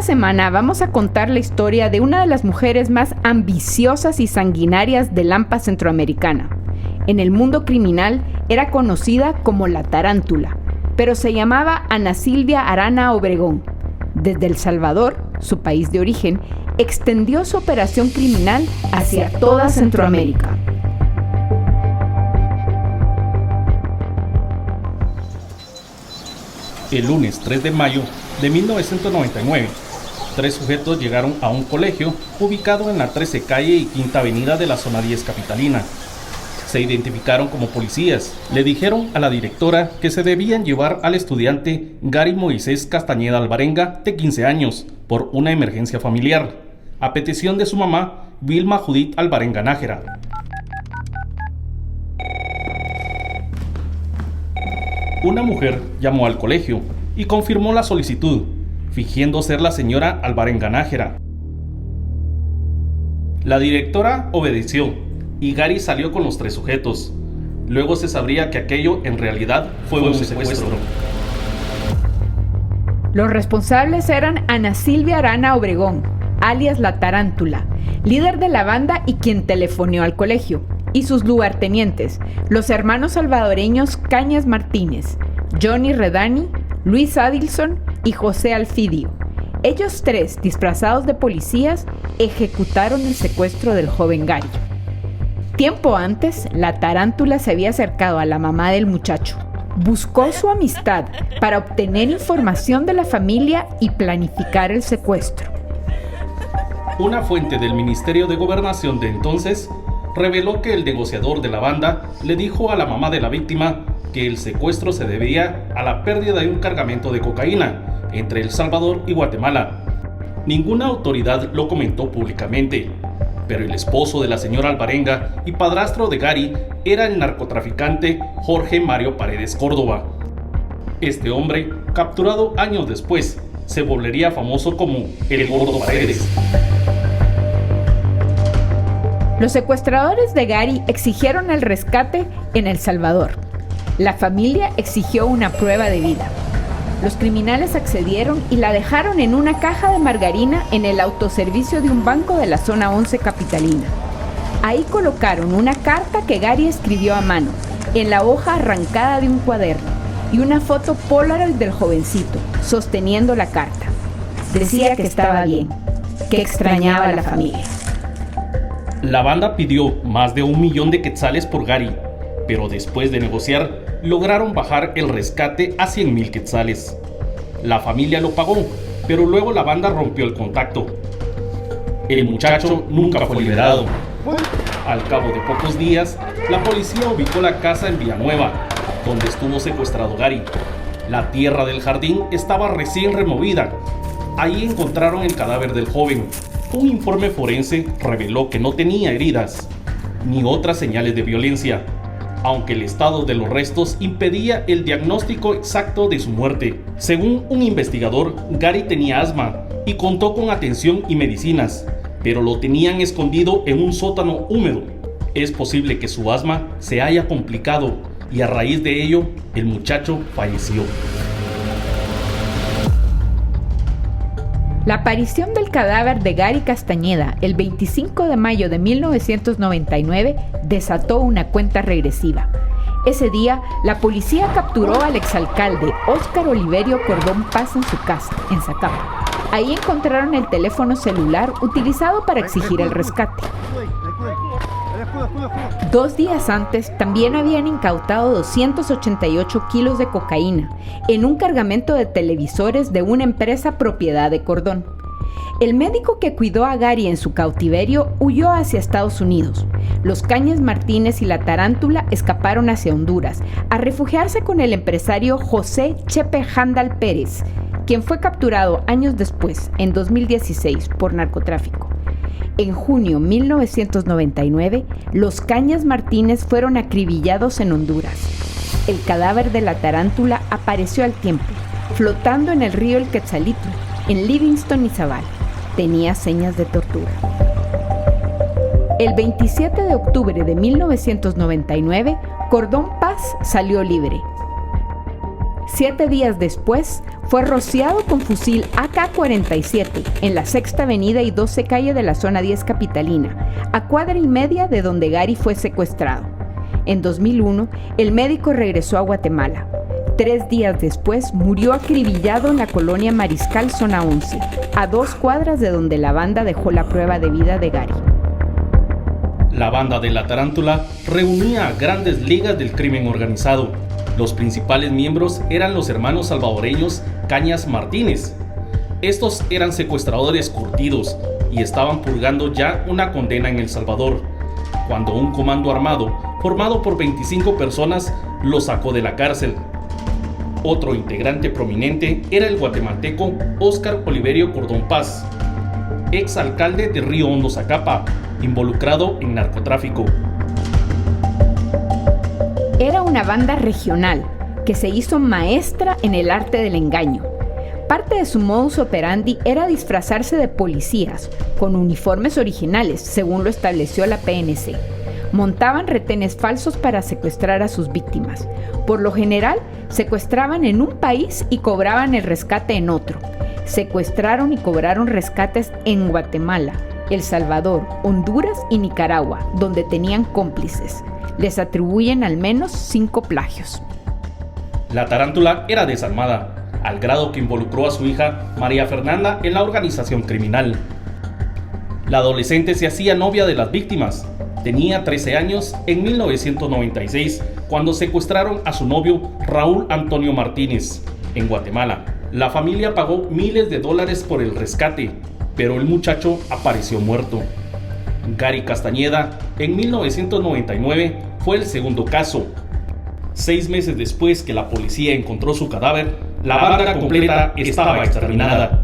semana vamos a contar la historia de una de las mujeres más ambiciosas y sanguinarias de Lampa centroamericana. En el mundo criminal era conocida como la Tarántula, pero se llamaba Ana Silvia Arana Obregón. Desde El Salvador, su país de origen, extendió su operación criminal hacia toda Centroamérica. El lunes 3 de mayo de 1999, 3 sujetos llegaron a un colegio ubicado en la 13 calle y Quinta Avenida de la zona 10 capitalina. Se identificaron como policías. Le dijeron a la directora que se debían llevar al estudiante Gary Moisés Castañeda Alvarenga, de 15 años, por una emergencia familiar, a petición de su mamá, Vilma Judith Alvarenga Nájera. Una mujer llamó al colegio y confirmó la solicitud, fingiendo ser la señora Alvarenga Nájera. La directora obedeció y Gary salió con los 3 sujetos. Luego se sabría que aquello en realidad fue un secuestro. Los responsables eran Ana Silvia Arana Obregón, alias La Tarántula, líder de la banda y quien telefoneó al colegio, y sus lugartenientes, los hermanos salvadoreños Cañas Martínez, Johnny Redani, Luis Adilson y José Alfidio. Ellos 3, disfrazados de policías, ejecutaron el secuestro del joven Gary. Tiempo antes, la Tarántula se había acercado a la mamá del muchacho. Buscó su amistad para obtener información de la familia y planificar el secuestro. Una fuente del Ministerio de Gobernación de entonces reveló que el negociador de la banda le dijo a la mamá de la víctima que el secuestro se debía a la pérdida de un cargamento de cocaína entre El Salvador y Guatemala. Ninguna autoridad lo comentó públicamente, pero el esposo de la señora Alvarenga y padrastro de Gary era el narcotraficante Jorge Mario Paredes Córdoba. Este hombre, capturado años después, se volvería famoso como el Gordo Paredes. Los secuestradores de Gary exigieron el rescate en El Salvador. La familia exigió una prueba de vida. Los criminales accedieron y la dejaron en una caja de margarina en el autoservicio de un banco de la zona 11 capitalina. Ahí colocaron una carta que Gary escribió a mano, en la hoja arrancada de un cuaderno, y una foto Polaroid del jovencito, sosteniendo la carta. Decía que estaba bien, que extrañaba a la familia. La banda pidió más de 1 millón de quetzales por Gary, pero después de negociar, lograron bajar el rescate a 100,000 quetzales. La familia lo pagó, pero luego la banda rompió el contacto. El muchacho nunca fue liberado. Al cabo de pocos días, la policía ubicó la casa en Villanueva, donde estuvo secuestrado Gary. La tierra del jardín estaba recién removida. Ahí encontraron el cadáver del joven. Un informe forense reveló que no tenía heridas, ni otras señales de violencia, aunque el estado de los restos impedía el diagnóstico exacto de su muerte. Según un investigador, Gary tenía asma y contó con atención y medicinas, pero lo tenían escondido en un sótano húmedo. Es posible que su asma se haya complicado y a raíz de ello, el muchacho falleció. La aparición del cadáver de Gary Castañeda el 25 de mayo de 1999 desató una cuenta regresiva. Ese día, la policía capturó al exalcalde Óscar Oliverio Cordón Paz en su casa, en Zacapa. Ahí encontraron el teléfono celular utilizado para exigir el rescate. 2 días antes, también habían incautado 288 kilos de cocaína en un cargamento de televisores de una empresa propiedad de Cordón. El médico que cuidó a Gary en su cautiverio huyó hacia Estados Unidos. Los Cañas Martínez y la Tarántula escaparon hacia Honduras, a refugiarse con el empresario José Chepe Handal Pérez, quien fue capturado años después, en 2016, por narcotráfico. En junio de 1999, los Cañas Martínez fueron acribillados en Honduras. El cadáver de la Tarántula apareció al tiempo, flotando en el río El Quetzalito, en Livingston y Zaval. Tenía señas de tortura. El 27 de octubre de 1999, Cordón Paz salió libre. 7 días después, fue rociado con fusil AK-47 en la Sexta Avenida y 12 calle de la zona 10 capitalina, a cuadra y media de donde Gary fue secuestrado. En 2001, el médico regresó a Guatemala. 3 días después, murió acribillado en la colonia Mariscal, zona 11, a 2 cuadras de donde la banda dejó la prueba de vida de Gary. La banda de la Tarántula reunía a grandes ligas del crimen organizado. Los principales miembros eran los hermanos salvadoreños Cañas Martínez. Estos eran secuestradores curtidos y estaban purgando ya una condena en El Salvador, cuando un comando armado, formado por 25 personas, los sacó de la cárcel. Otro integrante prominente era el guatemalteco Óscar Oliverio Cordón Paz, exalcalde de Río Hondo, Zacapa, involucrado en narcotráfico. Era una banda regional que se hizo maestra en el arte del engaño. Parte de su modus operandi era disfrazarse de policías con uniformes originales, según lo estableció la PNC. Montaban retenes falsos para secuestrar a sus víctimas. Por lo general, secuestraban en un país y cobraban el rescate en otro. Secuestraron y cobraron rescates en Guatemala, El Salvador, Honduras y Nicaragua, donde tenían cómplices. Les atribuyen al menos 5 plagios. La Tarántula era desalmada, al grado que involucró a su hija María Fernanda en la organización criminal. La adolescente se hacía novia de las víctimas. Tenía 13 años en 1996, cuando secuestraron a su novio Raúl Antonio Martínez, en Guatemala. La familia pagó miles de dólares por el rescate, pero el muchacho apareció muerto. Gary Castañeda, en 1999, fue el segundo caso. 6 meses después que la policía encontró su cadáver, la banda completa estaba exterminada.